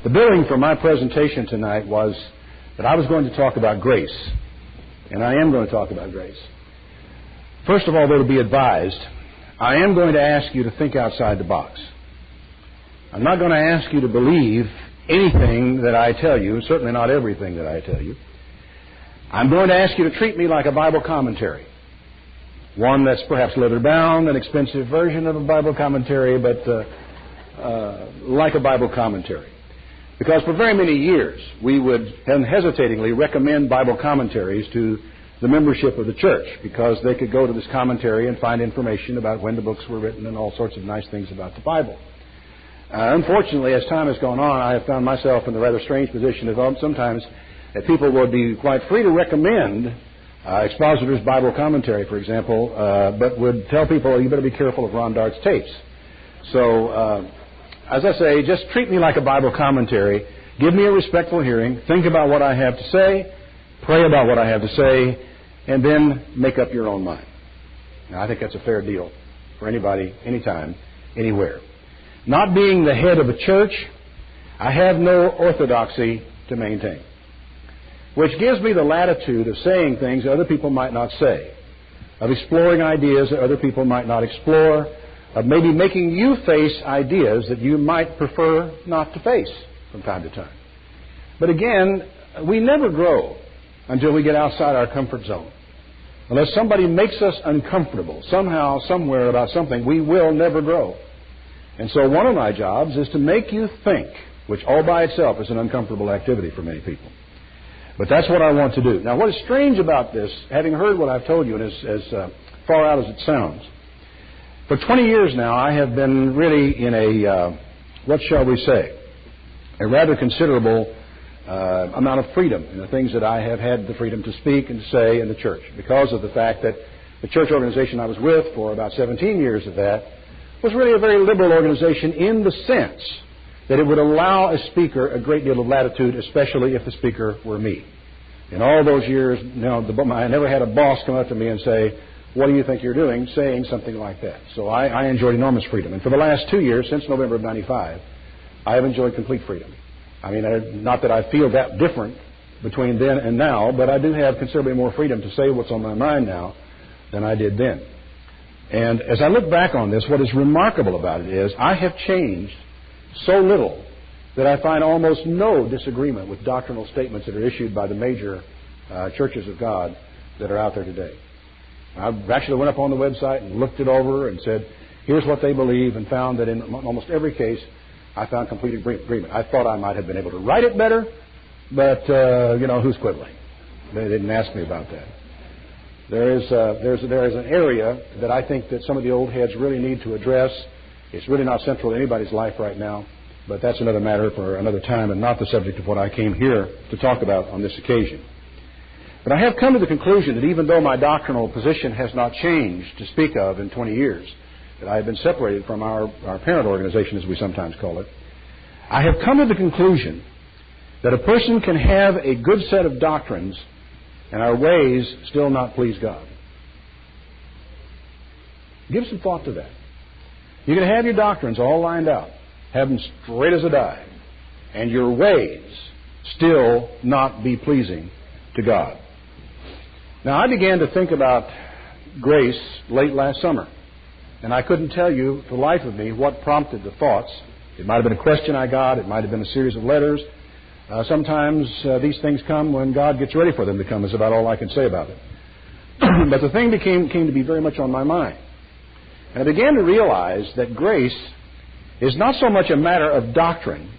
The billing for my presentation tonight was that I was going to talk about grace, and I am going to talk about grace. First of all, though, to be advised, I am going to ask you to think outside the box. I'm not going to ask you to believe anything that I tell you, certainly not everything that I tell you. I'm going to ask you to treat me like a Bible commentary, one that's perhaps leather-bound, an expensive version of a Bible commentary, but like a Bible commentary. Because for very many years, we would unhesitatingly recommend Bible commentaries to the membership of the church because they could go to this commentary and find information about when the books were written and all sorts of nice things about the Bible. Unfortunately, as time has gone on, I have found myself in the rather strange position of sometimes that people would be quite free to recommend Expositor's Bible Commentary, for example, but would tell people, you better be careful of Ron Dart's tapes. So, as I say, just treat me like a Bible commentary. Give me a respectful hearing. Think about what I have to say. Pray about what I have to say. And then make up your own mind. Now, I think that's a fair deal for anybody, anytime, anywhere. Not being the head of a church, I have no orthodoxy to maintain, which gives me the latitude of saying things that other people might not say, of exploring ideas that other people might not explore, of maybe making you face ideas that you might prefer not to face from time to time. But again, we never grow until we get outside our comfort zone. Unless somebody makes us uncomfortable somehow, somewhere about something, we will never grow. And so one of my jobs is to make you think, which all by itself is an uncomfortable activity for many people. But that's what I want to do. Now, what is strange about this, having heard what I've told you, and as far out as it sounds, for 20 years now, I have been really in a, what shall we say, a rather considerable amount of freedom in the things that I have had the freedom to speak and to say in the church, because of the fact that the church organization I was with for about 17 years of that was really a very liberal organization in the sense that it would allow a speaker a great deal of latitude, especially if the speaker were me. In all those years, I never had a boss come up to me and say, what do you think you're doing, saying something like that. So I enjoyed enormous freedom. And for the last 2 years, since November of 95, I have enjoyed complete freedom. I mean, not that I feel that different between then and now, but I do have considerably more freedom to say what's on my mind now than I did then. And as I look back on this, what is remarkable about it is I have changed so little that I find almost no disagreement with doctrinal statements that are issued by the major churches of God that are out there today. I actually went up on the website and looked it over and said, here's what they believe, and found that in almost every case, I found complete agreement. I thought I might have been able to write it better, but, who's quibbling? They didn't ask me about that. There is an area that I think that some of the old heads really need to address. It's really not central to anybody's life right now, but that's another matter for another time and not the subject of what I came here to talk about on this occasion. But I have come to the conclusion that even though my doctrinal position has not changed to speak of in 20 years, that I have been separated from our parent organization, as we sometimes call it, I have come to the conclusion that a person can have a good set of doctrines and our ways still not please God. Give some thought to that. You can have your doctrines all lined out, have them straight as a die, and your ways still not be pleasing to God. Now, I began to think about grace late last summer, and I couldn't tell you for the life of me what prompted the thoughts. It might have been a question I got. It might have been a series of letters. Sometimes these things come when God gets ready for them to come, is about all I can say about it. But the thing came to be very much on my mind. And I began to realize that grace is not so much a matter of doctrine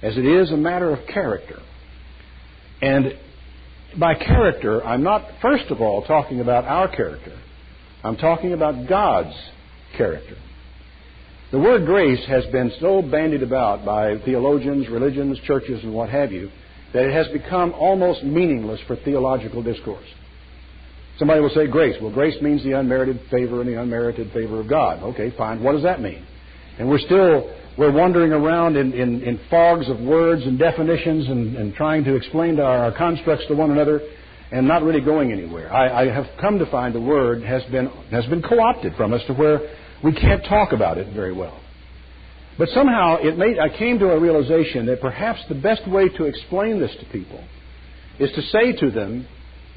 as it is a matter of character. And by character, I'm not, first of all, talking about our character. I'm talking about God's character. The word grace has been so bandied about by theologians, religions, churches, and what have you, that it has become almost meaningless for theological discourse. Somebody will say grace. Well, grace means the unmerited favor and the unmerited favor of God. Okay, fine. What does that mean? And we're wandering around in fogs of words and definitions and trying to explain our constructs to one another and not really going anywhere. I have come to find the word has been co-opted from us to where we can't talk about it very well. But somehow I came to a realization that perhaps the best way to explain this to people is to say to them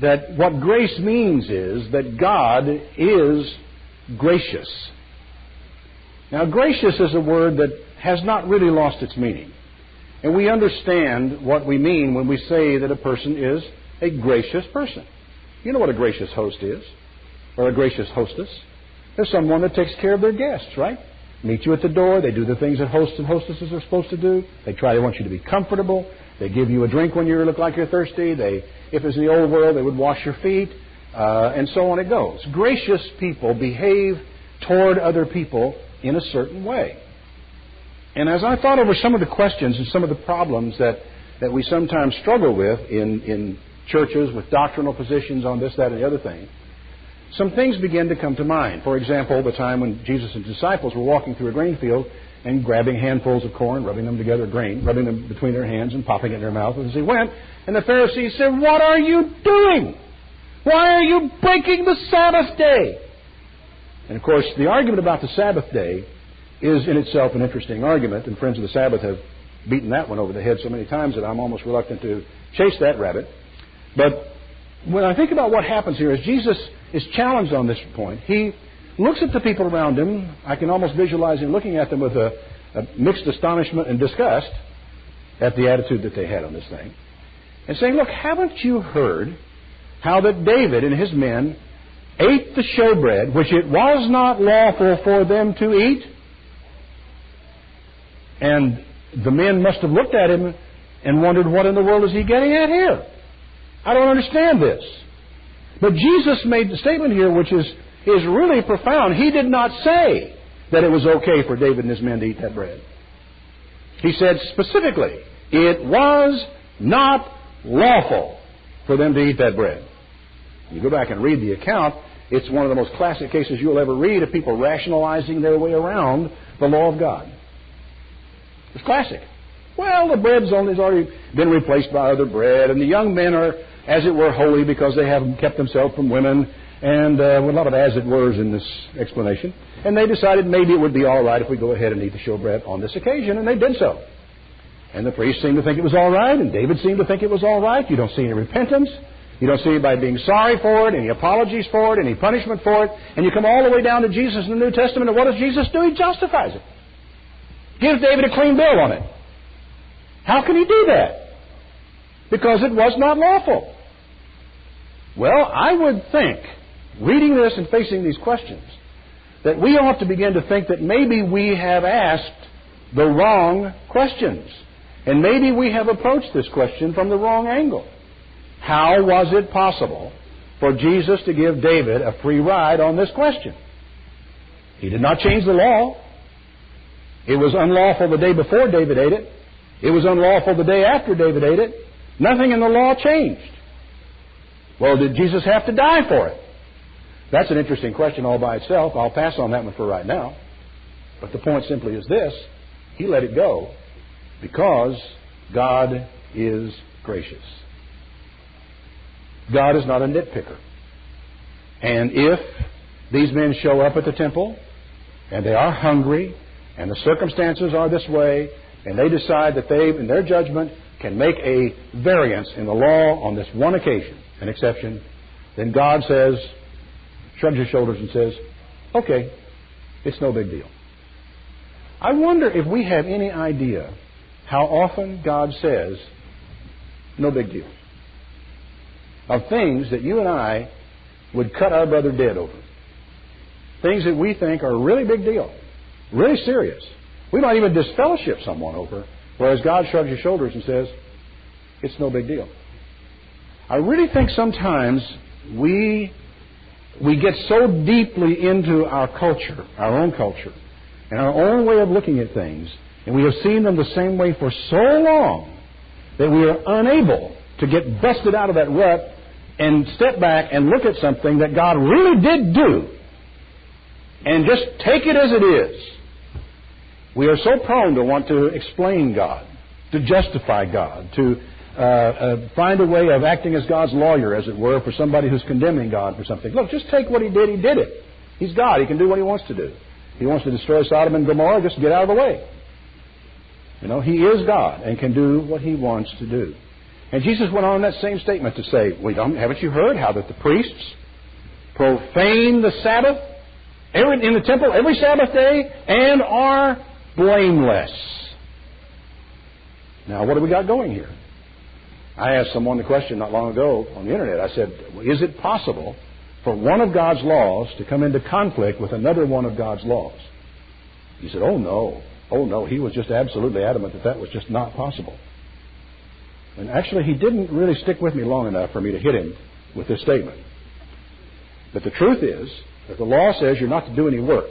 that what grace means is that God is gracious. Now, gracious is a word that has not really lost its meaning. And we understand what we mean when we say that a person is a gracious person. You know what a gracious host is, or a gracious hostess. There's someone that takes care of their guests, right? Meet you at the door. They do the things that hosts and hostesses are supposed to do. They want you to be comfortable. They give you a drink when you look like you're thirsty. If it's in the old world, they would wash your feet, and so on it goes. Gracious people behave toward other people in a certain way. And as I thought over some of the questions and some of the problems that we sometimes struggle with in churches with doctrinal positions on this, that, and the other thing, some things began to come to mind. For example, the time when Jesus and his disciples were walking through a grain field and grabbing handfuls of corn, rubbing them together, rubbing them between their hands and popping it in their mouth as they went. And the Pharisees said, "What are you doing? Why are you breaking the Sabbath day?" And of course, the argument about the Sabbath day is in itself an interesting argument, and friends of the Sabbath have beaten that one over the head so many times that I'm almost reluctant to chase that rabbit. But when I think about what happens here, as Jesus is challenged on this point, he looks at the people around him. I can almost visualize him looking at them with a mixed astonishment and disgust at the attitude that they had on this thing, and saying, "Look, haven't you heard how that David and his men ate the showbread, which it was not lawful for them to eat?" And the men must have looked at him and wondered, what in the world is he getting at here? I don't understand this. But Jesus made the statement here which is really profound. He did not say that it was okay for David and his men to eat that bread. He said specifically, it was not lawful for them to eat that bread. You go back and read the account, it's one of the most classic cases you'll ever read of people rationalizing their way around the law of God. It's classic. Well, the bread's has already been replaced by other bread, and the young men are, as it were, holy because they haven't kept themselves from women, and a lot of as it were's in this explanation. And they decided maybe it would be all right if we go ahead and eat the showbread on this occasion, and they did so. And the priests seemed to think it was all right, and David seemed to think it was all right. You don't see any repentance. You don't see anybody being sorry for it, any apologies for it, any punishment for it. And you come all the way down to Jesus in the New Testament, and what does Jesus do? He justifies it. Gives David a clean bill on it. How can he do that? Because it was not lawful. Well, I would think, reading this and facing these questions, that we ought to begin to think that maybe we have asked the wrong questions. And maybe we have approached this question from the wrong angle. How was it possible for Jesus to give David a free ride on this question? He did not change the law. It was unlawful the day before David ate it. It was unlawful the day after David ate it. Nothing in the law changed. Well, did Jesus have to die for it? That's an interesting question all by itself. I'll pass on that one for right now. But the point simply is this. He let it go because God is gracious. God is not a nitpicker. And if these men show up at the temple and they are hungry and the circumstances are this way, and they decide that they, in their judgment, can make a variance in the law on this one occasion, an exception, then God says, shrugs his shoulders and says, okay, it's no big deal. I wonder if we have any idea how often God says, no big deal, of things that you and I would cut our brother dead over. Things that we think are a really big deal. Really serious. We might even disfellowship someone over, whereas God shrugs his shoulders and says, it's no big deal. I really think sometimes we get so deeply into our culture, our own culture, and our own way of looking at things, and we have seen them the same way for so long that we are unable to get busted out of that rut and step back and look at something that God really did do and just take it as it is. We are so prone to want to explain God, to justify God, to find a way of acting as God's lawyer, as it were, for somebody who's condemning God for something. Look, just take what he did it. He's God. He can do what he wants to do. He wants to destroy Sodom and Gomorrah, just get out of the way. You know, He is God and can do what He wants to do. And Jesus went on in that same statement to say, haven't you heard how that the priests profane the Sabbath in the temple every Sabbath day and are blameless? Now, what have we got going here? I asked someone the question not long ago on the internet. I said, is it possible for one of God's laws to come into conflict with another one of God's laws? He said, oh no. He was just absolutely adamant that was just not possible. And actually, he didn't really stick with me long enough for me to hit him with this statement. But the truth is that the law says you're not to do any work.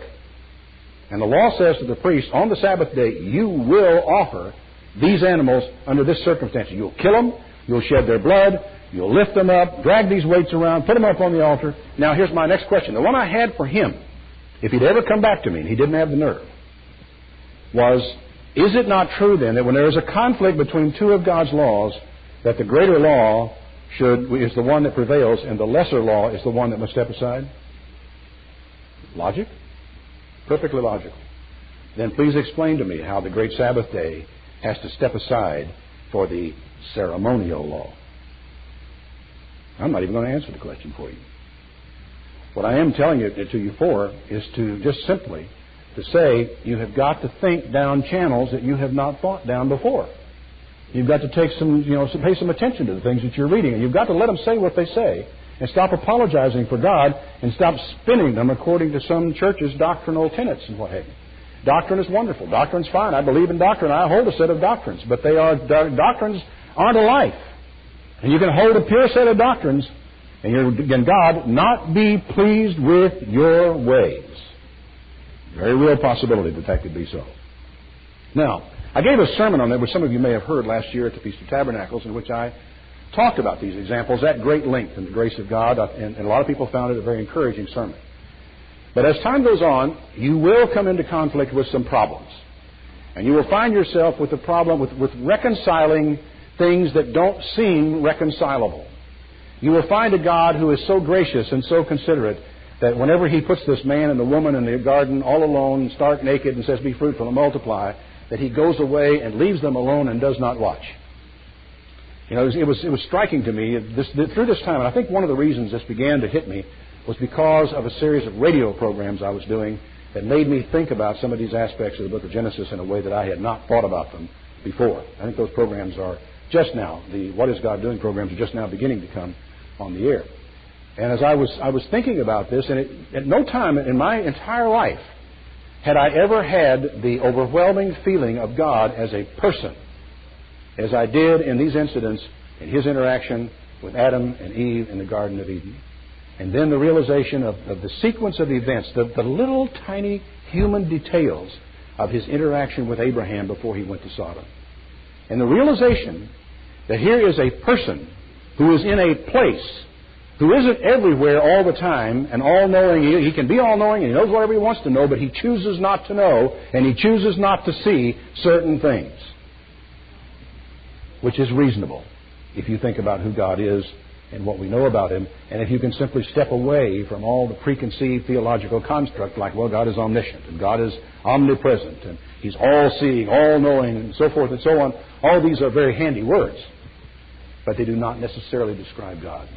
And the law says to the priest, on the Sabbath day, you will offer these animals under this circumstance. You'll kill them, you'll shed their blood, you'll lift them up, drag these weights around, put them up on the altar. Now, here's my next question. The one I had for him, if he'd ever come back to me, and he didn't have the nerve, was, is it not true then that when there is a conflict between two of God's laws, that the greater law is the one that prevails and the lesser law is the one that must step aside? Logic? Perfectly logical. Then please explain to me how the great Sabbath day has to step aside for the ceremonial law. I'm not even going to answer the question for you. What I am telling it to you for is to just simply to say you have got to think down channels that you have not thought down before. You've got to take pay some attention to the things that you're reading, and you've got to let them say what they say, and stop apologizing for God, and stop spinning them according to some church's doctrinal tenets and what have you. Doctrine is wonderful. Doctrine's fine. I believe in doctrine. I hold a set of doctrines, but doctrines aren't a life. And you can hold a pure set of doctrines, and God not be pleased with your ways. Very real possibility that could be so. Now, I gave a sermon on that, which some of you may have heard last year at the Feast of Tabernacles, in which I talked about these examples at great length in the grace of God, and a lot of people found it a very encouraging sermon. But as time goes on, you will come into conflict with some problems. And you will find yourself with the problem with reconciling things that don't seem reconcilable. You will find a God who is so gracious and so considerate that whenever He puts this man and the woman in the garden all alone, stark naked, and says, be fruitful and multiply, that He goes away and leaves them alone and does not watch. You know, it was striking to me through this time, and I think one of the reasons this began to hit me was because of a series of radio programs I was doing that made me think about some of these aspects of the book of Genesis in a way that I had not thought about them before. I think those programs are just now, the What is God Doing programs are just now beginning to come on the air. And as I was thinking about this, and at no time in my entire life had I ever had the overwhelming feeling of God as a person as I did in these incidents in His interaction with Adam and Eve in the Garden of Eden. And then the realization of the sequence of events, the little tiny human details of His interaction with Abraham before he went to Sodom. And the realization that here is a person who is in a place, who isn't everywhere all the time and all-knowing. He can be all-knowing and He knows whatever He wants to know, but He chooses not to know and He chooses not to see certain things, which is reasonable if you think about who God is and what we know about Him, and if you can simply step away from all the preconceived theological construct like, well, God is omniscient and God is omnipresent and He's all-seeing, all-knowing, and so forth and so on. All these are very handy words, but they do not necessarily describe God.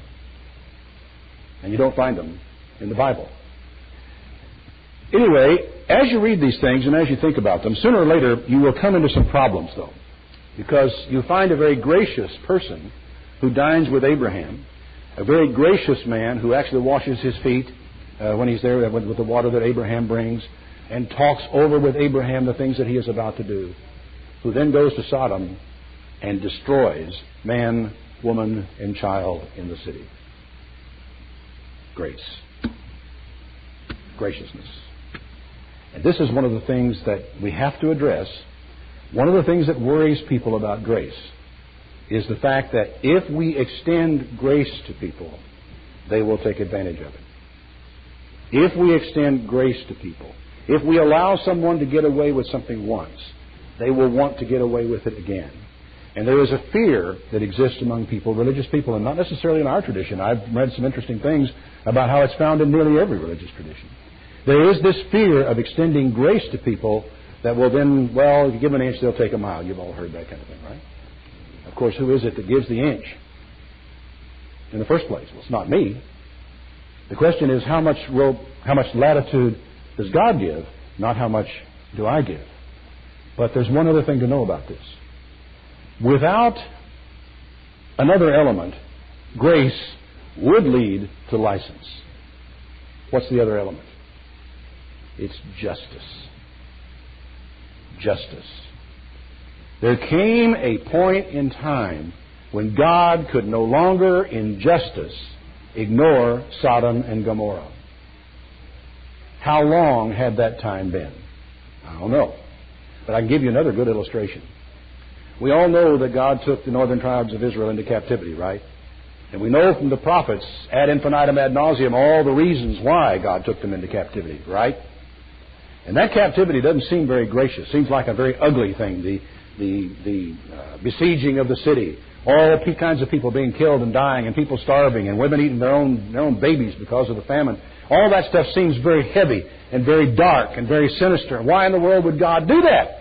And you don't find them in the Bible. Anyway, as you read these things and as you think about them, sooner or later you will come into some problems, though. Because you find a very gracious person who dines with Abraham, a very gracious man who actually washes his feet when he's there with the water that Abraham brings, and talks over with Abraham the things that he is about to do, who then goes to Sodom and destroys man, woman, and child in the city. Grace. Graciousness. And this is one of the things that we have to address. One of the things that worries people about grace is the fact that if we extend grace to people, they will take advantage of it. If we extend grace to people, if we allow someone to get away with something once, they will want to get away with it again. And there is a fear that exists among people, religious people, and not necessarily in our tradition. I've read some interesting things about how it's found in nearly every religious tradition. There is this fear of extending grace to people that will then, well, if you give them an inch, they'll take a mile. You've all heard that kind of thing, right? Of course, who is it that gives the inch in the first place? Well, it's not me. The question is, how much latitude does God give, not how much do I give? But there's one other thing to know about this. Without another element, grace would lead to license. What's the other element? It's justice. Justice. There came a point in time when God could no longer, in justice, ignore Sodom and Gomorrah. How long had that time been? I don't know. But I can give you another good illustration. We all know that God took the northern tribes of Israel into captivity, right? And we know from the prophets, ad infinitum, ad nauseum, all the reasons why God took them into captivity, right? And that captivity doesn't seem very gracious. Seems like a very ugly thing. The besieging of the city, all kinds of people being killed and dying, and people starving, and women eating their own babies because of the famine. All that stuff seems very heavy and very dark and very sinister. Why in the world would God do that?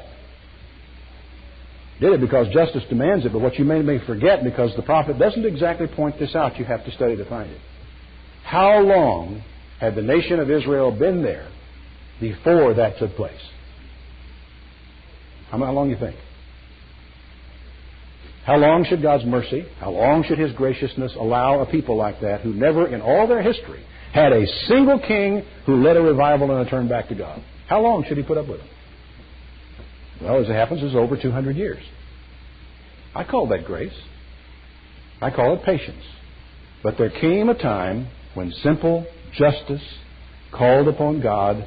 Did it because justice demands it, but what you may forget, because the prophet doesn't exactly point this out, you have to study to find it. How long had the nation of Israel been there before that took place? How long do you think? How long should God's mercy, how long should His graciousness allow a people like that who never in all their history had a single king who led a revival and a turn back to God? How long should He put up with them? Well, as it happens, it's over 200 years. I call that grace. I call it patience. But there came a time when simple justice called upon God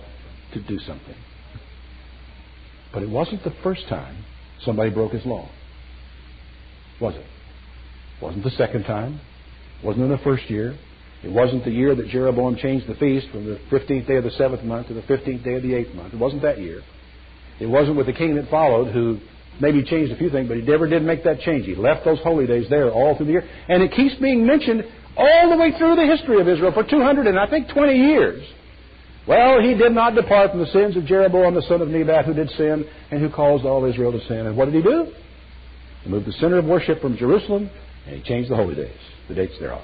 to do something. But it wasn't the first time somebody broke His law. Was it? It wasn't the second time. It wasn't in the first year. It wasn't the year that Jeroboam changed the feast from the 15th day of the 7th month to the 15th day of the 8th month. It wasn't that year. It wasn't with the king that followed, who maybe changed a few things, but he never did make that change. He left those holy days there all through the year. And it keeps being mentioned all the way through the history of Israel for 220 years. Well, he did not depart from the sins of Jeroboam the son of Nebat, who did sin and who caused all Israel to sin. And what did he do? He moved the center of worship from Jerusalem, and he changed the holy days, the dates thereof.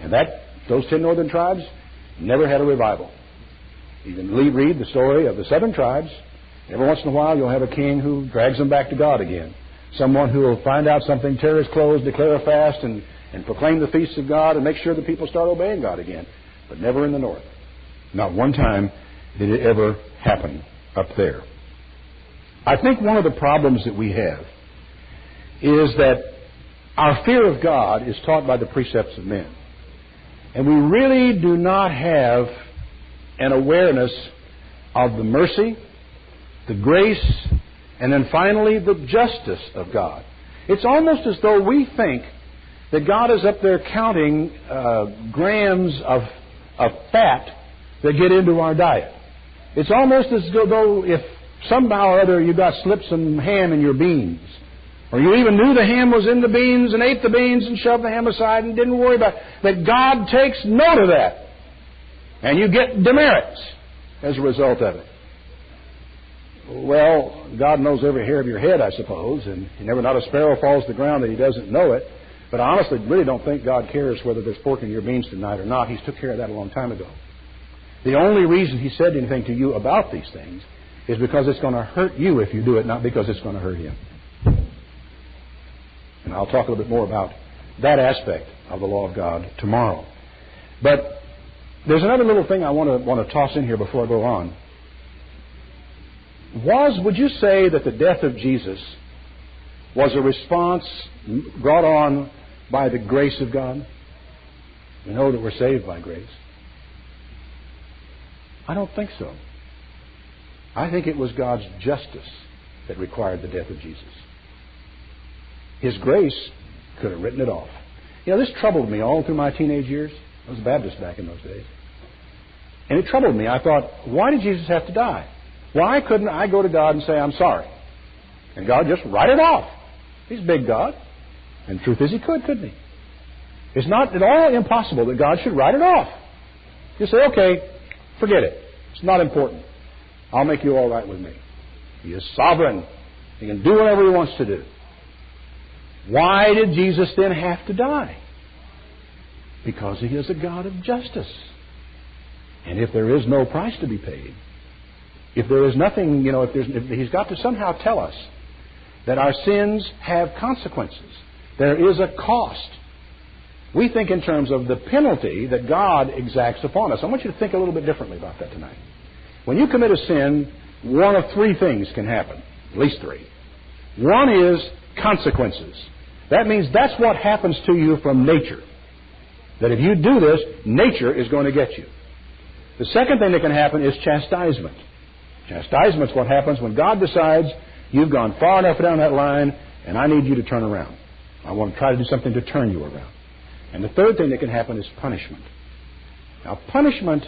And those 10 northern tribes never had a revival. You can read the story of the 7 tribes. Every once in a while, you'll have a king who drags them back to God again. Someone who will find out something, tear his clothes, declare a fast, and proclaim the feasts of God, and make sure that people start obeying God again. But never in the north. Not one time did it ever happen up there. I think one of the problems that we have is that our fear of God is taught by the precepts of men. And we really do not have an awareness of the mercy, the grace, and then finally the justice of God. It's almost as though we think that God is up there counting grams of fat that get into our diet. It's almost as though if somehow or other you got slipped some ham in your beans, or you even knew the ham was in the beans and ate the beans and shoved the ham aside and didn't worry about it, that God takes note of that. And you get demerits as a result of it. Well, God knows every hair of your head, I suppose, and never not a sparrow falls to the ground that He doesn't know it. But I honestly really don't think God cares whether there's pork in your beans tonight or not. He took care of that a long time ago. The only reason He said anything to you about these things is because it's going to hurt you if you do it, not because it's going to hurt Him. And I'll talk a little bit more about that aspect of the law of God tomorrow. But there's another little thing I want to toss in here before I go on. Would you say that the death of Jesus was a response brought on by the grace of God? We know that we're saved by grace. I don't think so. I think it was God's justice that required the death of Jesus. His grace could have written it off. You know, this troubled me all through my teenage years. I was a Baptist back in those days. And it troubled me. I thought, why did Jesus have to die? Why couldn't I go to God and say, I'm sorry? And God just write it off. He's a big God. And the truth is, He couldn't He? It's not at all impossible that God should write it off. You say, okay, forget it. It's not important. I'll make you all right with me. He is sovereign. He can do whatever He wants to do. Why did Jesus then have to die? Because He is a God of justice. And if there is no price to be paid, if there is nothing, if He's got to somehow tell us that our sins have consequences, there is a cost. We think in terms of the penalty that God exacts upon us. I want you to think a little bit differently about that tonight. When you commit a sin, one of three things can happen, at least three. One is consequences. That means that's what happens to you from nature. That if you do this, nature is going to get you. The second thing that can happen is chastisement. Chastisement's what happens when God decides you've gone far enough down that line and I need you to turn around. I want to try to do something to turn you around. And the third thing that can happen is punishment. Now, punishment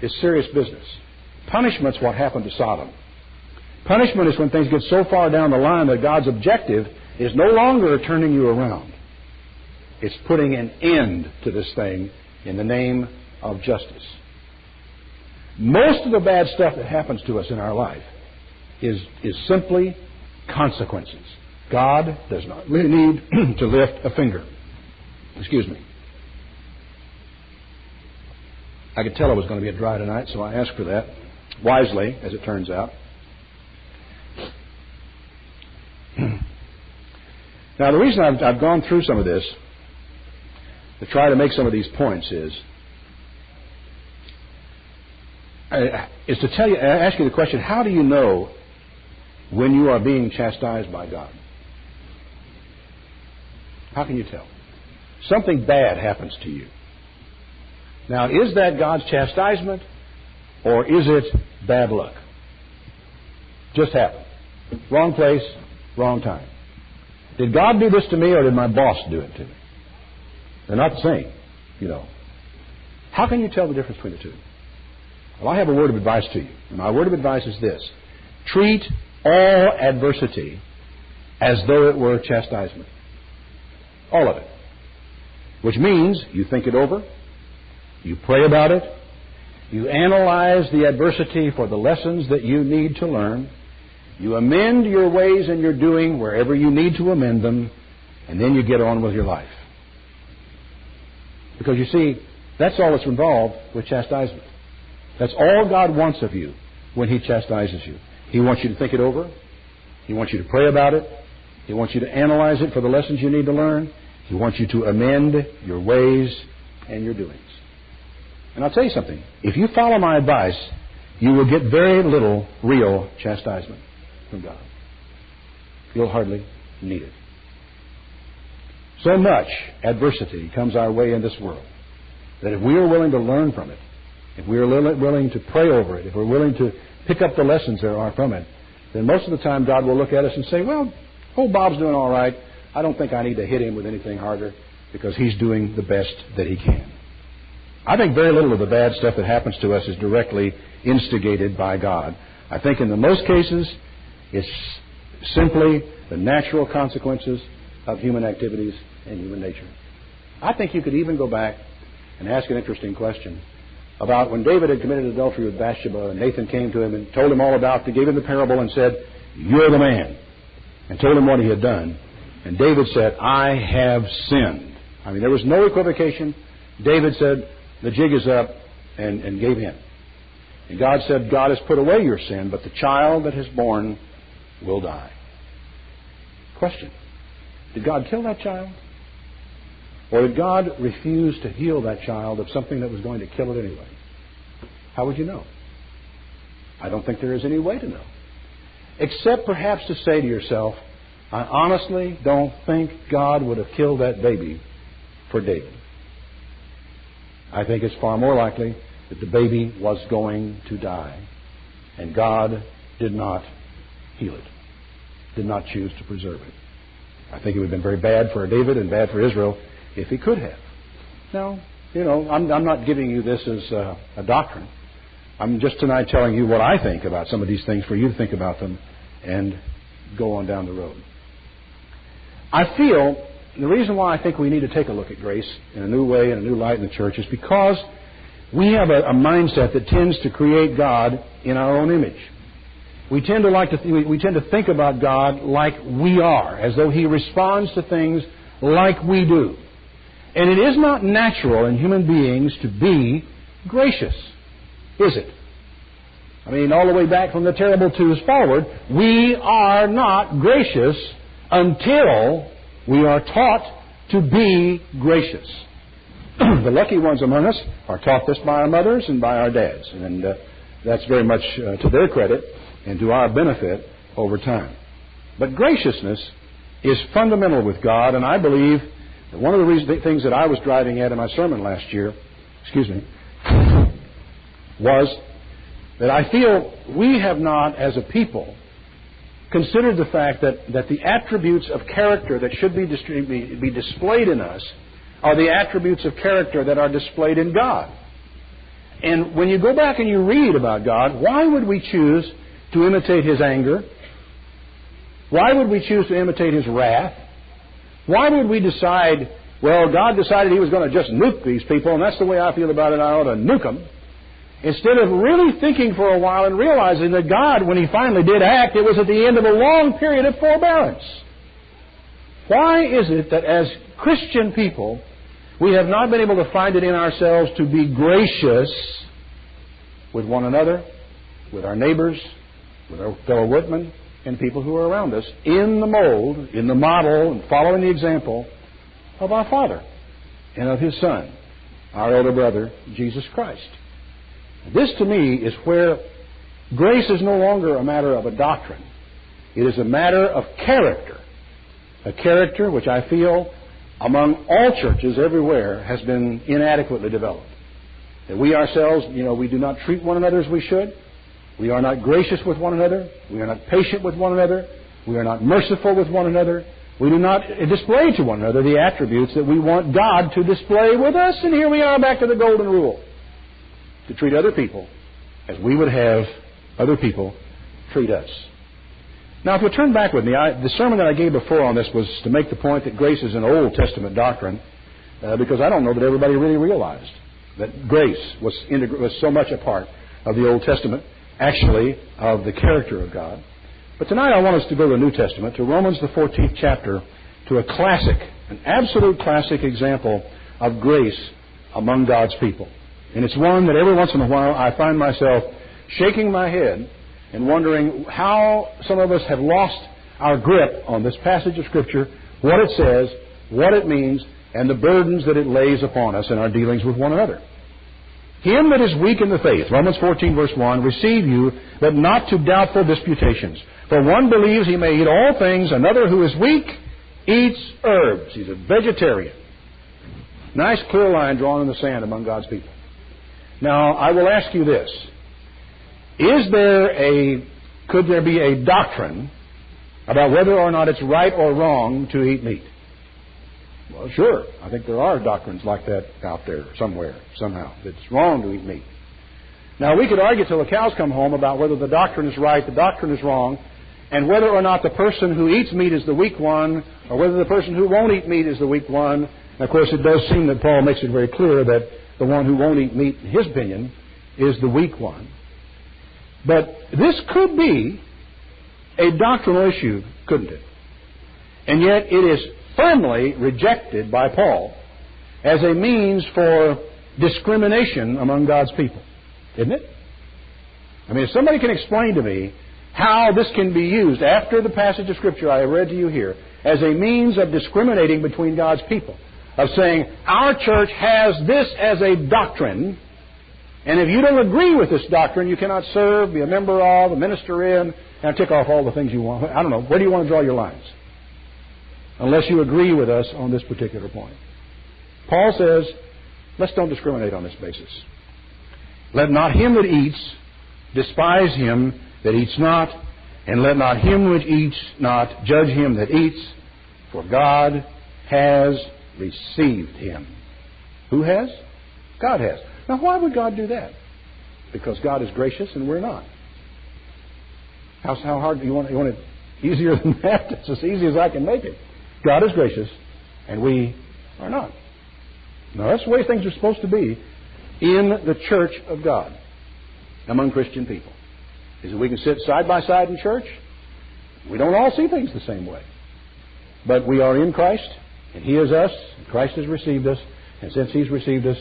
is serious business. Punishment's what happened to Sodom. Punishment is when things get so far down the line that God's objective is no longer turning you around. It's putting an end to this thing in the name of justice. Most of the bad stuff that happens to us in our life is simply consequences. God does not really need to lift a finger. Excuse me. I could tell it was going to be a dry tonight, so I asked for that. Wisely, as it turns out. Now, the reason I've gone through some of this to try to make some of these points is to tell you, ask you the question: how do you know when you are being chastised by God? How can you tell? Something bad happens to you. Now, is that God's chastisement, or is it bad luck? Just happened. Wrong place, wrong time. Did God do this to me, or did my boss do it to me? They're not the same, How can you tell the difference between the two? Well, I have a word of advice to you. And my word of advice is this: treat all adversity as though it were chastisement. All of it. Which means you think it over, you pray about it, you analyze the adversity for the lessons that you need to learn, you amend your ways and your doing wherever you need to amend them, and then you get on with your life. Because you see, that's all that's involved with chastisement. That's all God wants of you when He chastises you. He wants you to think it over. He wants you to pray about it. He wants you to analyze it for the lessons you need to learn. He wants you to amend your ways and your doings. And I'll tell you something. If you follow my advice, you will get very little real chastisement from God. You'll hardly need it. So much adversity comes our way in this world that if we are willing to learn from it, if we are willing to pray over it, if we're willing to pick up the lessons there are from it, then most of the time God will look at us and say, well, old Bob's doing all right. I don't think I need to hit him with anything harder because he's doing the best that he can. I think very little of the bad stuff that happens to us is directly instigated by God. I think in the most cases, it's simply the natural consequences of human activities and human nature. I think you could even go back and ask an interesting question about when David had committed adultery with Bathsheba, and Nathan came to him and told him all about it, gave him the parable and said, "You're the man," and told him what he had done. And David said, "I have sinned." I mean, there was no equivocation. David said, "The jig is up," and gave in. And God said, "God has put away your sin, but the child that is born will die." Question: did God kill that child? Or did God refuse to heal that child of something that was going to kill it anyway? How would you know? I don't think there is any way to know. Except perhaps to say to yourself, I honestly don't think God would have killed that baby for David. I think it's far more likely that the baby was going to die, and God did not heal it, did not choose to preserve it. I think it would have been very bad for David and bad for Israel if he could have. Now, I'm not giving you this as a doctrine. I'm just tonight telling you what I think about some of these things for you to think about them and go on down the road. I feel the reason why I think we need to take a look at grace in a new way, in a new light in the church, is because we have a mindset that tends to create God in our own image. we tend to think about God like we are, as though He responds to things like we do. And it is not natural in human beings to be gracious, is it? I mean, all the way back from the terrible twos forward, we are not gracious until we are taught to be gracious. The lucky ones among us are taught this by our mothers and by our dads, and that's very much to their credit and to our benefit over time. But graciousness is fundamental with God, and I believe that one of the things that I was driving at in my sermon last year, was that I feel we have not, as a people, considered the fact that the attributes of character that should be displayed in us are the attributes of character that are displayed in God. And when you go back and you read about God, why would we choose to imitate His anger? Why would we choose to imitate His wrath? Why would we decide, well, God decided He was going to just nuke these people, and that's the way I feel about it, I ought to nuke them, instead of really thinking for a while and realizing that God, when He finally did act, it was at the end of a long period of forbearance. Why is it that as Christian people, we have not been able to find it in ourselves to be gracious with one another, with our neighbors, with our fellow workmen, and people who are around us, in the mold, in the model, and following the example of our Father and of His Son, our elder brother, Jesus Christ? This, to me, is where grace is no longer a matter of a doctrine. It is a matter of character. A character which I feel among all churches everywhere has been inadequately developed. That we ourselves, we do not treat one another as we should. We are not gracious with one another. We are not patient with one another. We are not merciful with one another. We do not display to one another the attributes that we want God to display with us. And here we are back to the golden rule, to treat other people as we would have other people treat us. Now, if you'll turn back with me, the sermon that I gave before on this was to make the point that grace is an Old Testament doctrine, because I don't know that everybody really realized that grace was so much a part of the Old Testament, actually, of the character of God. But tonight I want us to go to the New Testament, to Romans the 14th chapter, to a classic, an absolute classic example of grace among God's people. And it's one that every once in a while I find myself shaking my head and wondering how some of us have lost our grip on this passage of Scripture, what it says, what it means, and the burdens that it lays upon us in our dealings with one another. Him that is weak in the faith, Romans 14, verse 1, receive you, but not to doubtful disputations. For one believes he may eat all things, another who is weak eats herbs. He's a vegetarian. Nice clear line drawn in the sand among God's people. Now, I will ask you this. Could there be a doctrine about whether or not it's right or wrong to eat meat? Well, sure. I think there are doctrines like that out there somewhere, somehow. It's wrong to eat meat. Now, we could argue till the cows come home about whether the doctrine is right, the doctrine is wrong, and whether or not the person who eats meat is the weak one, or whether the person who won't eat meat is the weak one. And of course, it does seem that Paul makes it very clear that the one who won't eat meat, in his opinion, is the weak one. But this could be a doctrinal issue, couldn't it? And yet it is firmly rejected by Paul as a means for discrimination among God's people, isn't it? I mean, if somebody can explain to me how this can be used after the passage of Scripture I have read to you here as a means of discriminating between God's people, of saying, our church has this as a doctrine, and if you don't agree with this doctrine, you cannot serve, be a member of, a minister in, and tick off all the things you want. I don't know. Where do you want to draw your lines? Unless you agree with us on this particular point. Paul says, let's don't discriminate on this basis. Let not him that eats despise him that eats not, and let not him which eats not judge him that eats, for God has received him. Who has? God has. Now, why would God do that? Because God is gracious and we're not. How hard do you want it easier than that? It's as easy as I can make it. God is gracious and we are not. Now, that's the way things are supposed to be in the church of God among Christian people. is that we can sit side by side in church. We don't all see things the same way. But we are in Christ, and He is us, and Christ has received us, and since He's received us,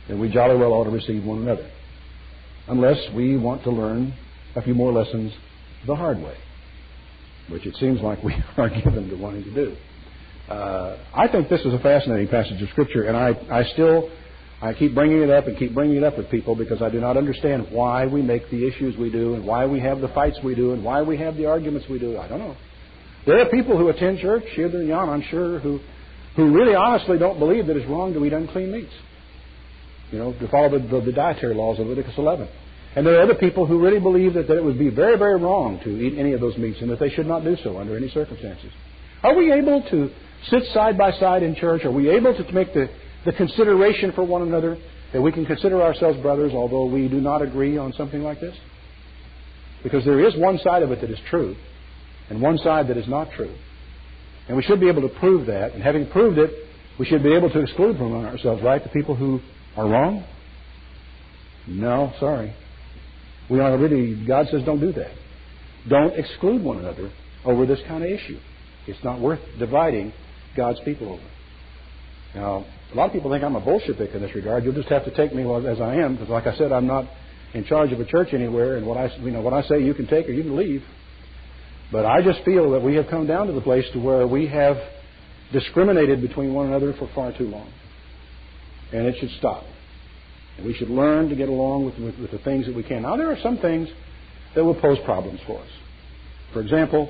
then we jolly well ought to receive one another. Unless we want to learn a few more lessons the hard way, which it seems like we are given to wanting to do. I think this is a fascinating passage of Scripture, and I keep bringing it up and keep bringing it up with people because I do not understand why we make the issues we do and why we have the fights we do and why we have the arguments we do. I don't know. There are people who attend church here and yon, I'm sure, who really honestly don't believe that it's wrong to eat unclean meats. To follow the dietary laws of Leviticus 11. And there are other people who really believe that it would be very, very wrong to eat any of those meats and that they should not do so under any circumstances. Are we able to sit side by side in church? Are we able to make the consideration for one another that we can consider ourselves brothers although we do not agree on something like this? Because there is one side of it that is true and one side that is not true. And we should be able to prove that. And having proved it, we should be able to exclude from ourselves, right, the people who are wrong? No, sorry. God says don't do that. Don't exclude one another over this kind of issue. It's not worth dividing God's people over. Now, a lot of people think I'm a Bolshevik in this regard. You'll just have to take me as I am, because like I said, I'm not in charge of a church anywhere, and what I say you can take or you can leave. But I just feel that we have come down to the place to where we have discriminated between one another for far too long. And it should stop. And we should learn to get along with the things that we can. Now, there are some things that will pose problems for us. For example,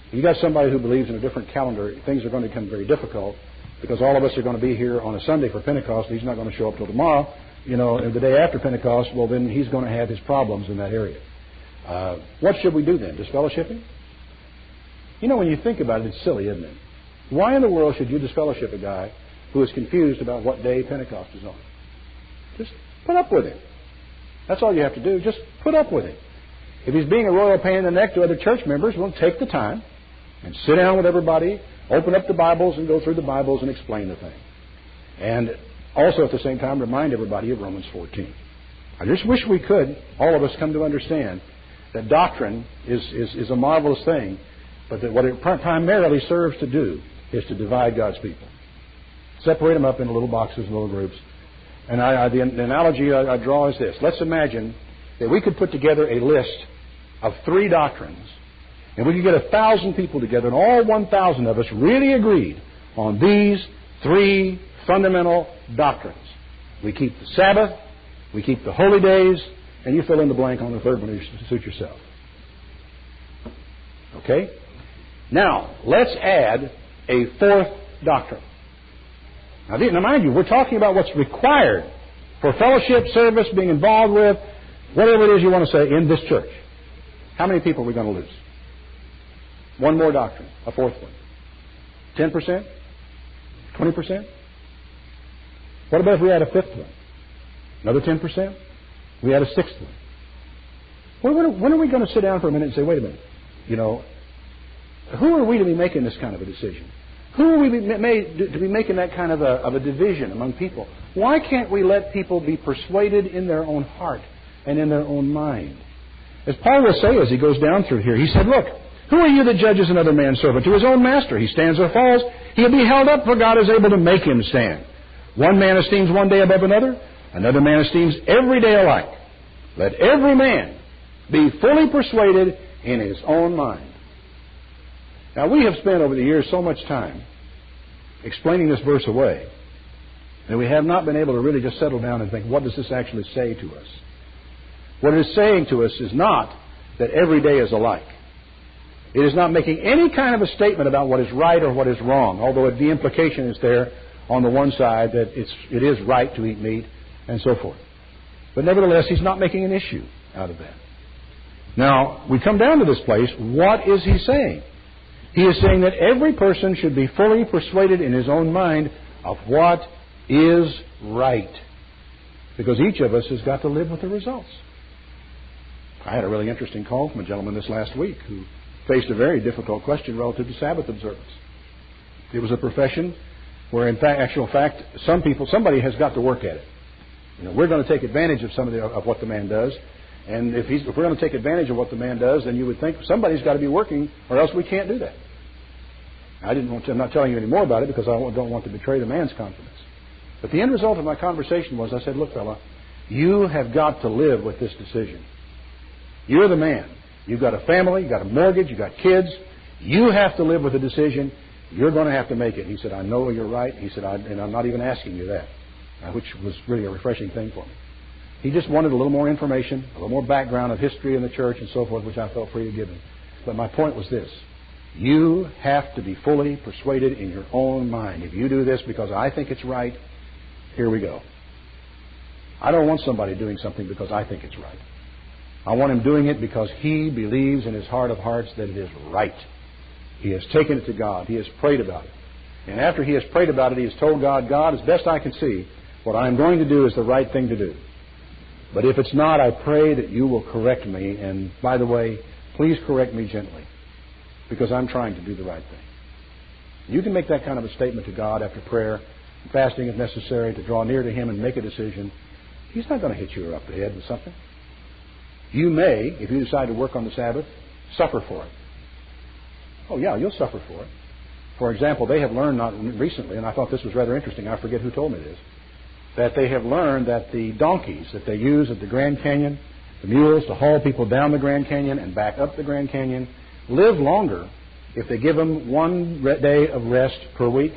if you got somebody who believes in a different calendar, things are going to become very difficult because all of us are going to be here on a Sunday for Pentecost. He's not going to show up till tomorrow. And the day after Pentecost, well, then he's going to have his problems in that area. What should we do then? Disfellowshipping? When you think about it, it's silly, isn't it? Why in the world should you disfellowship a guy who is confused about what day Pentecost is on? Just put up with him. That's all you have to do. Just put up with him. If he's being a royal pain in the neck to other church members, well, take the time and sit down with everybody, open up the Bibles and go through the Bibles and explain the thing. And also at the same time remind everybody of Romans 14. I just wish we could, all of us, come to understand that doctrine is a marvelous thing, but that what it primarily serves to do is to divide God's people. Separate them up into little boxes, little groups. And the analogy I draw is this. Let's imagine that we could put together a list of 3 doctrines, and we could get 1,000 people together, and all 1,000 of us really agreed on these 3 fundamental doctrines. We keep the Sabbath, we keep the holy days, and you fill in the blank on the third one to suit yourself. Okay? Now, let's add a 4th doctrine. Now, mind you, we're talking about what's required for fellowship, service, being involved with, whatever it is you want to say, in this church. How many people are we going to lose? One more doctrine, a 4th one. 10%? 20%? What about if we add a 5th one? Another 10%? We add a 6th one. When are we going to sit down for a minute and say, wait a minute, who are we to be making this kind of a decision? Who are we to be making that kind of a division among people? Why can't we let people be persuaded in their own heart and in their own mind? As Paul will say as he goes down through here, he said, look, who are you that judges another man's servant? To his own master he stands or falls. He'll be held up, for God is able to make him stand. One man esteems one day above another. Another man esteems every day alike. Let every man be fully persuaded in his own mind. Now, we have spent over the years so much time explaining this verse away that we have not been able to really just settle down and think, what does this actually say to us? What it is saying to us is not that every day is alike. It is not making any kind of a statement about what is right or what is wrong, although the implication is there on the one side that it is right to eat meat and so forth. But nevertheless, he's not making an issue out of that. Now, we come down to this place. What is he saying? He is saying that every person should be fully persuaded in his own mind of what is right. Because each of us has got to live with the results. I had a really interesting call from a gentleman this last week who faced a very difficult question relative to Sabbath observance. It was a profession where, in actual fact, somebody has got to work at it. We're going to take advantage of some of what the man does, And if we're going to take advantage of what the man does, then you would think somebody's got to be working, or else we can't do that. I'm not telling you any more about it because I don't want to betray the man's confidence. But the end result of my conversation was, I said, look, fella, you have got to live with this decision. You're the man. You've got a family, you've got a mortgage, you've got kids. You have to live with a decision. You're going to have to make it. He said, I know you're right. He said, and I'm not even asking you that, which was really a refreshing thing for me. He just wanted a little more information, a little more background of history in the church and so forth, which I felt free to give him. But my point was this. You have to be fully persuaded in your own mind. If you do this because I think it's right, here we go. I don't want somebody doing something because I think it's right. I want him doing it because he believes in his heart of hearts that it is right. He has taken it to God. He has prayed about it. And after he has prayed about it, he has told God, God, as best I can see, what I'm going to do is the right thing to do. But if it's not, I pray that you will correct me. And by the way, please correct me gently, because I'm trying to do the right thing. You can make that kind of a statement to God after prayer, fasting if necessary, to draw near to him and make a decision. He's not going to hit you up the head with something. You may, if you decide to work on the Sabbath, suffer for it. Oh yeah, you'll suffer for it. For example, they have learned not recently, and I thought this was rather interesting, I forget who told me this, that they have learned that the donkeys that they use at the Grand Canyon, the mules to haul people down the Grand Canyon and back up the Grand Canyon, live longer if they give them one day of rest per week.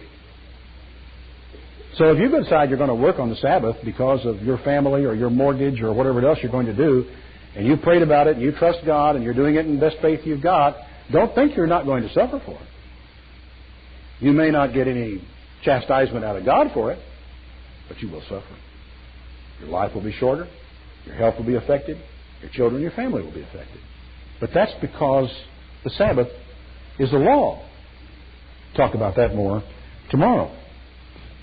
So if you decide you're going to work on the Sabbath because of your family or your mortgage or whatever else you're going to do, and you prayed about it and you trust God and you're doing it in the best faith you've got, don't think you're not going to suffer for it. You may not get any chastisement out of God for it, but you will suffer. Your life will be shorter. Your health will be affected. Your children, your family will be affected. But that's because the Sabbath is the law. Talk about that more tomorrow.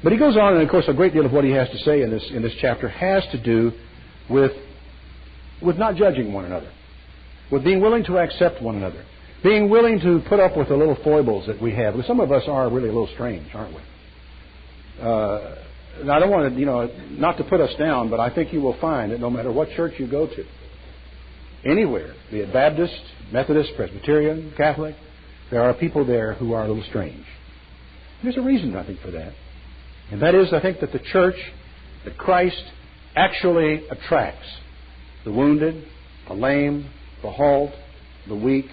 But he goes on, and of course a great deal of what he has to say in this chapter has to do with not judging one another, with being willing to accept one another, being willing to put up with the little foibles that we have. Some of us are really a little strange, aren't we? And I don't want to, not to put us down, but I think you will find that no matter what church you go to, anywhere, be it Baptist, Methodist, Presbyterian, Catholic, there are people there who are a little strange. There's a reason, I think, for that. And that is, I think, that the church, that Christ actually attracts the wounded, the lame, the halt, the weak.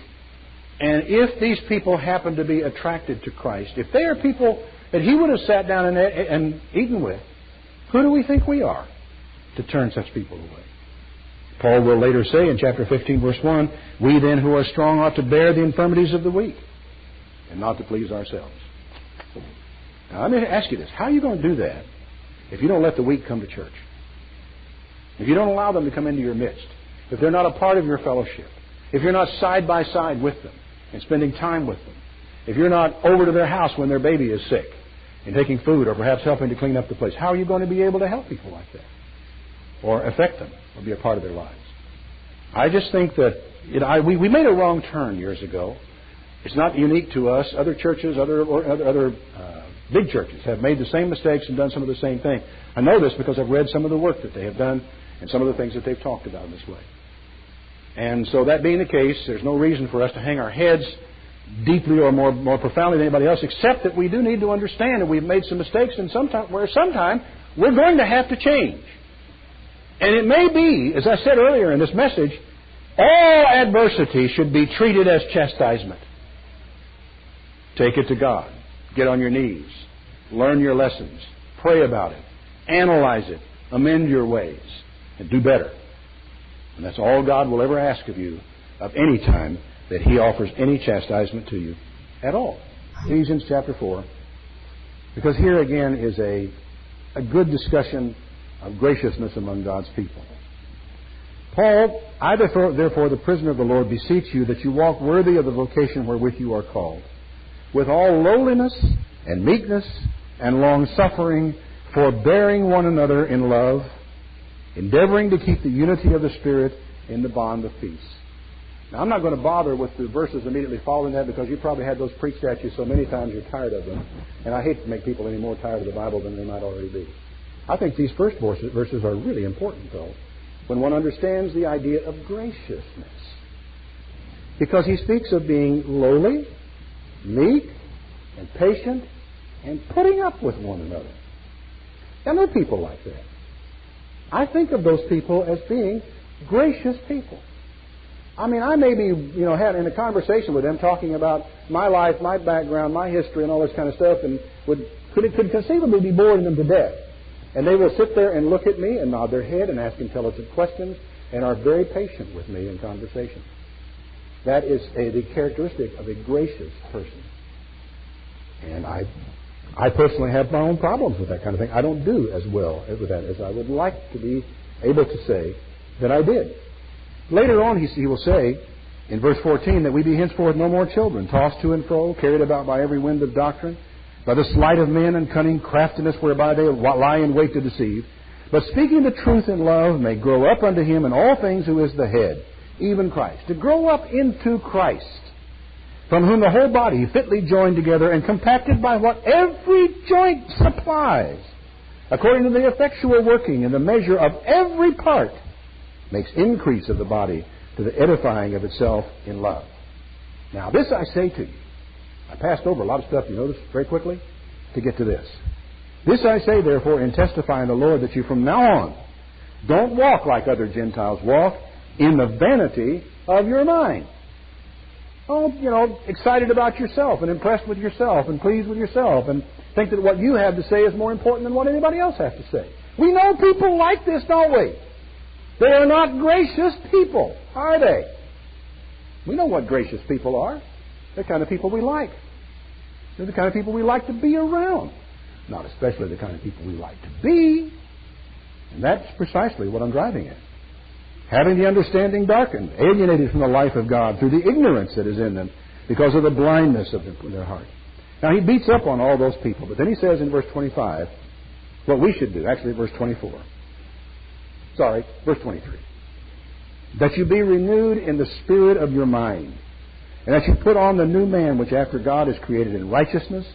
And if these people happen to be attracted to Christ, if they are people that he would have sat down and eaten with, who do we think we are to turn such people away? Paul will later say in chapter 15, verse 1, we then who are strong ought to bear the infirmities of the weak and not to please ourselves. Now, let me ask you this. How are you going to do that if you don't let the weak come to church? If you don't allow them to come into your midst? If they're not a part of your fellowship? If you're not side by side with them and spending time with them? If you're not over to their house when their baby is sick and taking food or perhaps helping to clean up the place? How are you going to be able to help people like that? Or affect them or be a part of their lives? I just think that we made a wrong turn years ago. It's not unique to us. Other churches, other big churches have made the same mistakes and done some of the same thing. I know this because I've read some of the work that they have done and some of the things that they've talked about in this way. And so that being the case, there's no reason for us to hang our heads deeply or more profoundly than anybody else, except that we do need to understand that we've made some mistakes and sometime we're going to have to change. And it may be, as I said earlier in this message, all adversity should be treated as chastisement. Take it to God. Get on your knees. Learn your lessons. Pray about it. Analyze it. Amend your ways. And do better. And that's all God will ever ask of you of any time that he offers any chastisement to you at all. Ephesians chapter 4. Because here again is a good discussion of graciousness among God's people. Paul, I therefore, the prisoner of the Lord, beseech you that you walk worthy of the vocation wherewith you are called, with all lowliness and meekness and long-suffering, forbearing one another in love, endeavoring to keep the unity of the Spirit in the bond of peace. Now, I'm not going to bother with the verses immediately following that because you probably had those preached at you so many times you're tired of them. And I hate to make people any more tired of the Bible than they might already be. I think these first verses are really important, though. when one understands the idea of graciousness. Because he speaks of being lowly, meek, and patient, and putting up with one another. I know people like that. I think of those people as being gracious people. I mean, I may be, had in a conversation with them talking about my life, my background, my history, and all this kind of stuff, and could conceivably be boring them to death. And they will sit there and look at me and nod their head and ask intelligent questions and are very patient with me in conversation. That is the characteristic of a gracious person. And I personally have my own problems with that kind of thing. I don't do as well with that as I would like to be able to say that I did. Later on, he will say in verse 14 that we be henceforth no more children, tossed to and fro, carried about by every wind of doctrine, by the sleight of men and cunning craftiness whereby they lie in wait to deceive. But speaking the truth in love may grow up unto him in all things who is the head, even Christ. To grow up into Christ, from whom the whole body fitly joined together and compacted by what every joint supplies, according to the effectual working in the measure of every part, makes increase of the body to the edifying of itself in love. Now this I say to you. I passed over a lot of stuff, you notice, very quickly, to get to this. This I say, therefore, in testifying the Lord, that you from now on don't walk like other Gentiles walk, in the vanity of your mind. Oh, excited about yourself and impressed with yourself and pleased with yourself and think that what you have to say is more important than what anybody else has to say. We know people like this, don't we? They are not gracious people, are they? We know what gracious people are. They're the kind of people we like. They're the kind of people we like to be around. Not especially the kind of people we like to be. And that's precisely what I'm driving at. Having the understanding darkened, alienated from the life of God through the ignorance that is in them because of the blindness of their heart. Now, he beats up on all those people, but then he says in verse 25 what we should do. Actually, verse 24. Verse 23. That you be renewed in the spirit of your mind, and that you put on the new man which after God is created in righteousness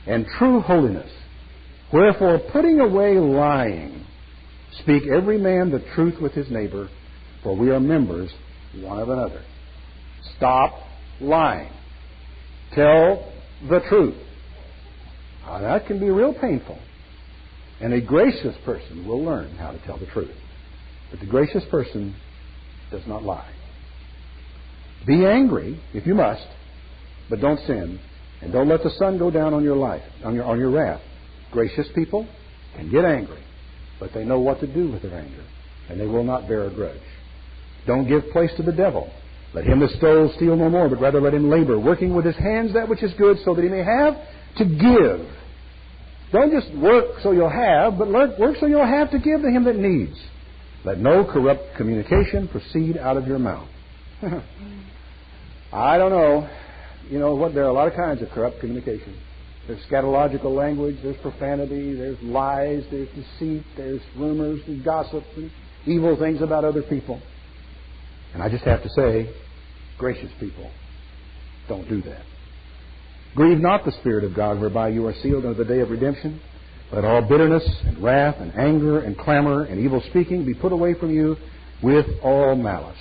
and true holiness. Wherefore, putting away lying, speak every man the truth with his neighbor, for we are members one of another. Stop lying. Tell the truth. Now, that can be real painful. And a gracious person will learn how to tell the truth. But the gracious person does not lie. Be angry, if you must, but don't sin. And don't let the sun go down on your life, on your wrath. Gracious people can get angry, but they know what to do with their anger, and they will not bear a grudge. Don't give place to the devil. Let him that stole steal no more, but rather let him labor, working with his hands that which is good, so that he may have to give. Don't just work so you'll have, but work so you'll have to give to him that needs. Let no corrupt communication proceed out of your mouth. I don't know. You know what? There are a lot of kinds of corrupt communication. There's scatological language, there's profanity, there's lies, there's deceit, there's rumors, there's gossip, and evil things about other people. And I just have to say, gracious people, don't do that. Grieve not the Spirit of God, whereby you are sealed unto the day of redemption. Let all bitterness and wrath and anger and clamor and evil speaking be put away from you with all malice.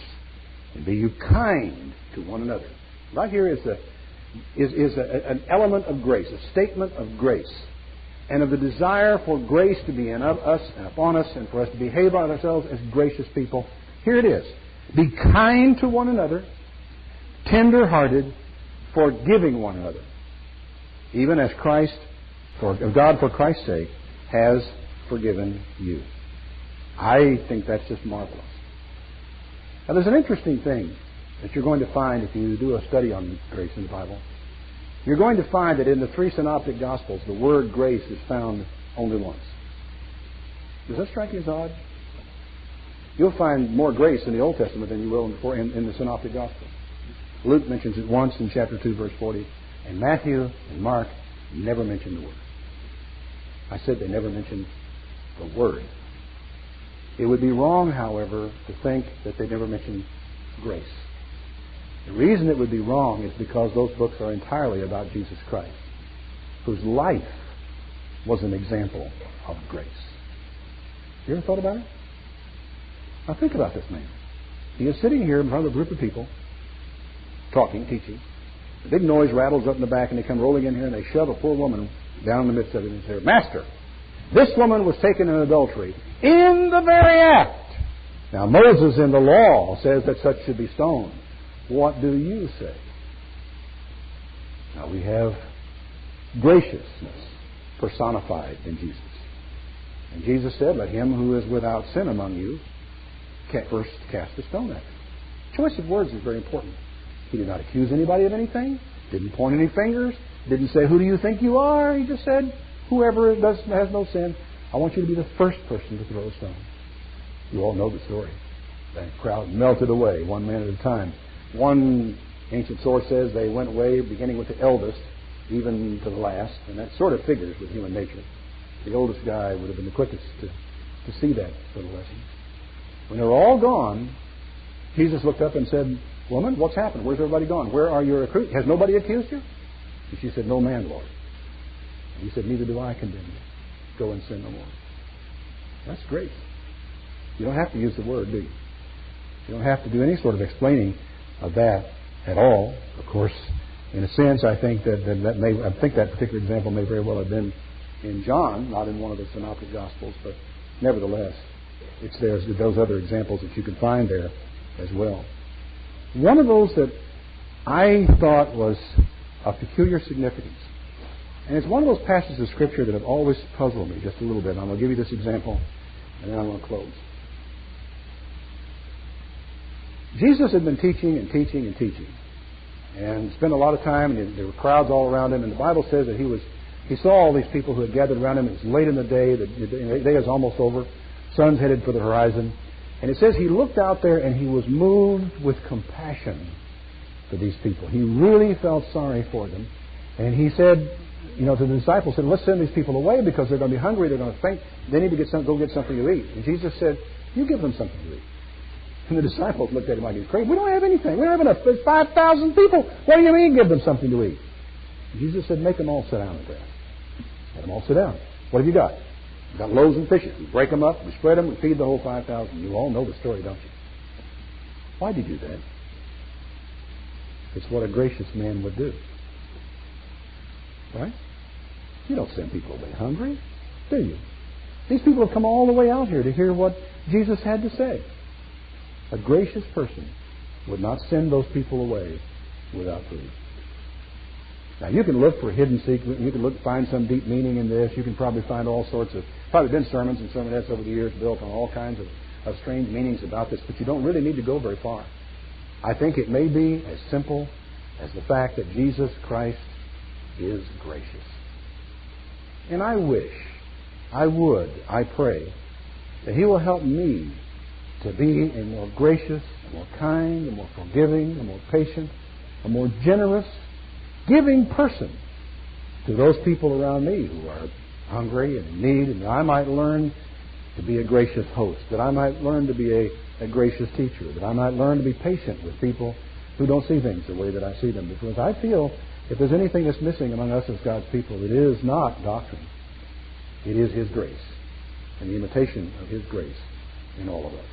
And be you kind to one another. Right here is an element of grace, a statement of grace, and of the desire for grace to be in us and upon us, and for us to behave ourselves as gracious people. Here it is. Be kind to one another, tender-hearted, forgiving one another, even as God for Christ's sake has forgiven you. I think that's just marvelous. Now, there's an interesting thing that you're going to find if you do a study on grace in the Bible. You're going to find that in the three synoptic Gospels, the word grace is found only once. Does that strike you as odd? You'll find more grace in the Old Testament than you will in the synoptic Gospels. Luke mentions it once in chapter 2, verse 40, and Matthew and Mark never mention the word. I said they never mentioned the word. It would be wrong, however, to think that they never mentioned grace. The reason it would be wrong is because those books are entirely about Jesus Christ, whose life was an example of grace. You ever thought about it? Now think about this man. He is sitting here in front of a group of people, talking, teaching. A big noise rattles up in the back, and they come rolling in here, and they shove a poor woman down in the midst of it and say, Master, this woman was taken in adultery in the very act. Now, Moses in the law says that such should be stoned. What do you say? Now, we have graciousness personified in Jesus. And Jesus said, let him who is without sin among you first cast a stone at him. Choice of words is very important. He did not accuse anybody of anything, didn't point any fingers, didn't say, who do you think you are? He just said, whoever has no sin, I want you to be the first person to throw a stone. You all know the story. That crowd melted away, one man at a time. One ancient source says they went away, beginning with the eldest, even to the last, and that sort of figures with human nature. The oldest guy would have been the quickest to see that little lesson. When they were all gone, Jesus looked up and said, Woman, what's happened? Where's everybody gone? Where are your accusers? Has nobody accused you? And she said, No man, Lord. And he said, Neither do I condemn you. Go and sin no more. That's grace. You don't have to use the word, do you? You don't have to do any sort of explaining of that at all. Of course, in a sense, I think that particular example may very well have been in John, not in one of the synoptic gospels, but nevertheless, there's those other examples that you can find there as well. One of those that I thought was of peculiar significance, and it's one of those passages of Scripture that have always puzzled me just a little bit. And I'm going to give you this example, and then I'm going to close. Jesus had been teaching and teaching and teaching, and spent a lot of time, and there were crowds all around him, and the Bible says that he saw all these people who had gathered around him. It was late in the day. The day was almost over. Sun's headed for the horizon. And it says he looked out there and he was moved with compassion for these people. He really felt sorry for them. And he said, to the disciples, said, let's send these people away because they're going to be hungry, they're going to faint, they need to go get something to eat. And Jesus said, you give them something to eat. And the disciples looked at him like he's crazy. We don't have anything. We don't have enough. There's 5,000 people. What do you mean give them something to eat? And Jesus said, make them all sit down in the grass. Let them all sit down. What have you got? We've got loaves and fishes. We break them up, we spread them, we feed the whole 5,000. You all know the story, don't you? Why'd he do that? It's what a gracious man would do. Right? You don't send people away hungry, do you? These people have come all the way out here to hear what Jesus had to say. A gracious person would not send those people away without food. Now, you can look for hidden secret. You can find some deep meaning in this. You can probably find all sorts of, probably been sermons and sermonettes over the years built on all kinds of strange meanings about this, but you don't really need to go very far. I think it may be as simple as the fact that Jesus Christ is gracious. And I pray, that He will help me to be a more gracious, a more kind, a more forgiving, a more patient, a more generous, giving person to those people around me who are hungry and in need, and that I might learn to be a gracious host, that I might learn to be a gracious teacher, that I might learn to be patient with people who don't see things the way that I see them. Because I feel if there's anything that's missing among us as God's people, it is not doctrine. It is His grace and the imitation of His grace in all of us.